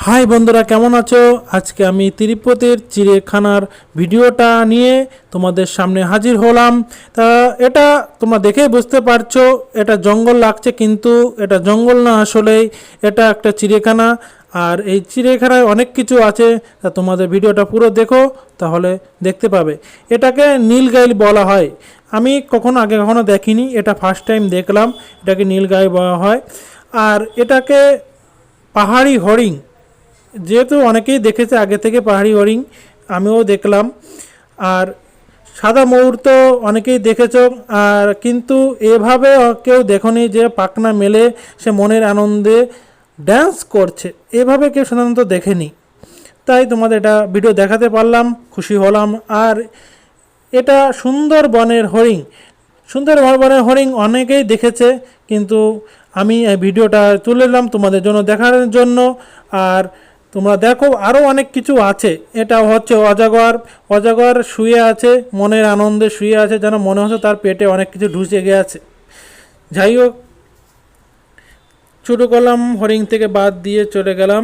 High বন্ধুরা, কেমন আছো? আজকে আমি তিরুপতির চিড়িয়াখানার ভিডিওটা নিয়ে তোমাদের সামনে হাজির হলাম। তা এটা তোমরা দেখেই বুঝতে পারছো এটা জঙ্গল লাগছে, কিন্তু এটা জঙ্গল না, আসলেই এটা একটা চিড়িয়াখানা। আর এই চিড়িয়াখানায় অনেক কিছু আছে, তা তোমাদের ভিডিওটা পুরো দেখো, তাহলে দেখতে পাবে। এটাকে নীলগাই বলা হয়। আমি কখনো দেখিনি, এটা ফার্স্ট টাইম দেখলাম এটাকে নীলগাই বলা হয়। আর এটাকে পাহাড়ি হরিণ, যেহেতু অনেকেই দেখেছে আগে থেকে পাহাড়ি হরিণ, আমিও দেখলাম। আর সাদা ময়ূর তো অনেকেই দেখেছ, আর কিন্তু এভাবে কেউ দেখনি যে পাখনা মেলে সে মনের আনন্দে ড্যান্স করছে, এভাবে কেউ সাধারণত দেখেনি। তাই তোমাদের এটা ভিডিও দেখাতে পারলাম, খুশি হলাম। আর এটা সুন্দরবনের হরিণ। সুন্দরবনের হরিণ অনেকেই দেখেছে, কিন্তু আমি এই ভিডিওটা তুলে নিলাম তোমাদের জন্য দেখানোর জন্য। আর তোমরা দেখো আরও অনেক কিছু আছে। এটা হচ্ছে অজগর। অজগর শুয়ে আছে, মনের আনন্দে শুয়ে আছে, যেন মনে হচ্ছে তার পেটে অনেক কিছু ঢুসে গিয়েছে। যাই হোক, শুরু করলাম হরিণ থেকে, বাদ দিয়ে চলে গেলাম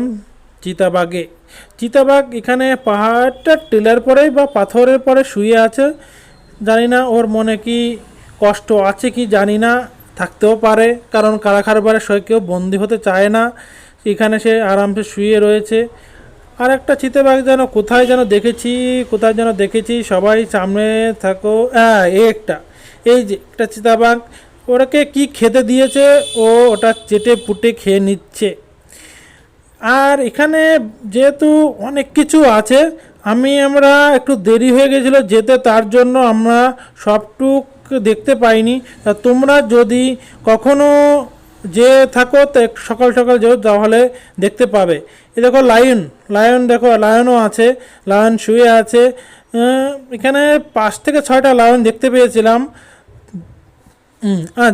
চিতাবাঘে। চিতাবাঘ এখানে পাহাড়টা টিলার পরেই বা পাথরের পরে শুয়ে আছে। জানি না ওর মনে কি কষ্ট আছে কি জানি না, থাকতেও পারে, কারণ কারাখারবারে সে কেউ বন্দি হতে চায় না। এখানে সে আরামসে শুয়ে রয়েছে। আর একটা চিতাবাঘ যেন কোথায় যেন দেখেছি, সবাই সামনে থাকো। হ্যাঁ, এই যে একটা চিতাবাঘ, ওটাকে কি খেতে দিয়েছে, ওটা চেটে পুটে খেয়ে নিচ্ছে। আর এখানে যেহেতু অনেক কিছু আছে, আমরা একটু দেরি হয়ে গেছিলো যেতে, তার জন্য আমরা সবটুক দেখতে পাইনি। তা তোমরা যদি কখনো যে থাকো তো সকাল সকাল যেও, তাহলে দেখতে পাবে। এ দেখো লায়ন দেখো, লায়নও আছে, লায়ন শুয়ে আছে। এখানে 5 থেকে 6টা লায়ন দেখতে পেয়েছিলাম।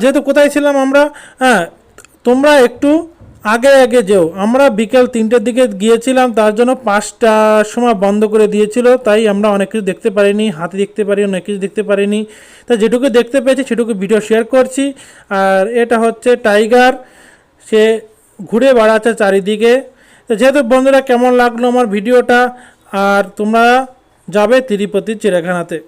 যেহেতু কোথায় ছিলাম আমরা, তোমরা একটু আগে যেও। আমরা বিকেল 3টের দিকে গিয়েছিলাম, তার জন্য 5টার সময় বন্ধ করে দিয়েছিল, তাই আমরা অনেক কিছু দেখতে পারিনি, হাতি দেখতে পারিনি, অনেক কিছু দেখতে পারিনি। তাই যেটুকু দেখতে পেয়েছি সেটুকু ভিডিও শেয়ার করছি। আর এটা হচ্ছে টাইগার, সে ঘুরে বেড়াচ্ছে চারিদিকে। তো যেহেতু বন্ধুরা, কেমন লাগলো আমার ভিডিওটা? আর তোমরা যাবে তিরুপতি চিড়িয়াখানাতে।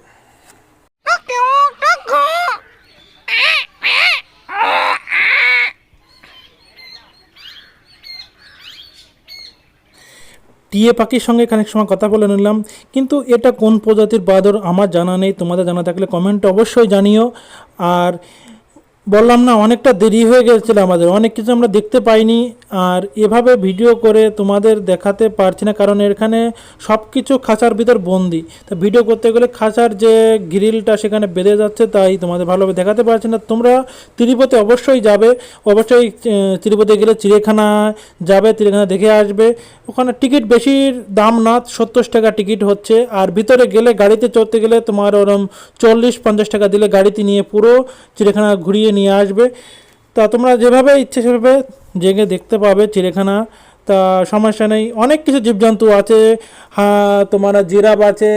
টিয়ে পাখির সঙ্গে খানিক সময় কথা বলে নিলাম, কিন্তু এটা কোন প্রজাতির বাদর আমার জানা নেই। তোমাদের জানা থাকলে কমেন্টে অবশ্যই জানিও। আর বললাম না, অনেকটা দেরি হয়ে গেছিল, আমাদের অনেক কিছু আমরা দেখতে পাইনি। আর এভাবে ভিডিও করে তোমাদের দেখাতে পারছি না, কারণ এখানে সব কিছু খাঁচার ভিতর বন্দি। তা ভিডিও করতে গেলে খাঁচার যে গ্রিলটা সেখানে বেঁধে যাচ্ছে, তাই তোমাদের ভালোভাবে দেখাতে পারছি না। তোমরা তিরুপতি অবশ্যই যাবে, অবশ্যই তিরুপতি গেলে চিড়িয়াখানা যাবে, চিড়িয়াখানা দেখে আসবে। ওখানে টিকিট বেশি দাম না, 70 টাকা টিকিট হচ্ছে। আর ভিতরে গেলে, গাড়িতে চড়তে গেলে তোমার ওরম 40-50 টাকা দিলে গাড়িতে নিয়ে পুরো চিড়িয়াখানা ঘুরিয়ে নিয়ে আসবে। তা তোমরা যেভাবে ইচ্ছে সেভাবে জেগে দেখতে পাবে চিড়িয়াখানা। তা সমস্যা নেই, অনেক কিছু জীবজন্তু আছে। তোমার জিরাফ আছে,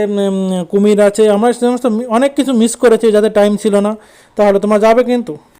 কুমির আছে। আমরা সমস্ত অনেক কিছু মিস করেছি, যাতে টাইম ছিল না। তাহলে তোমরা যাবে কিন্তু।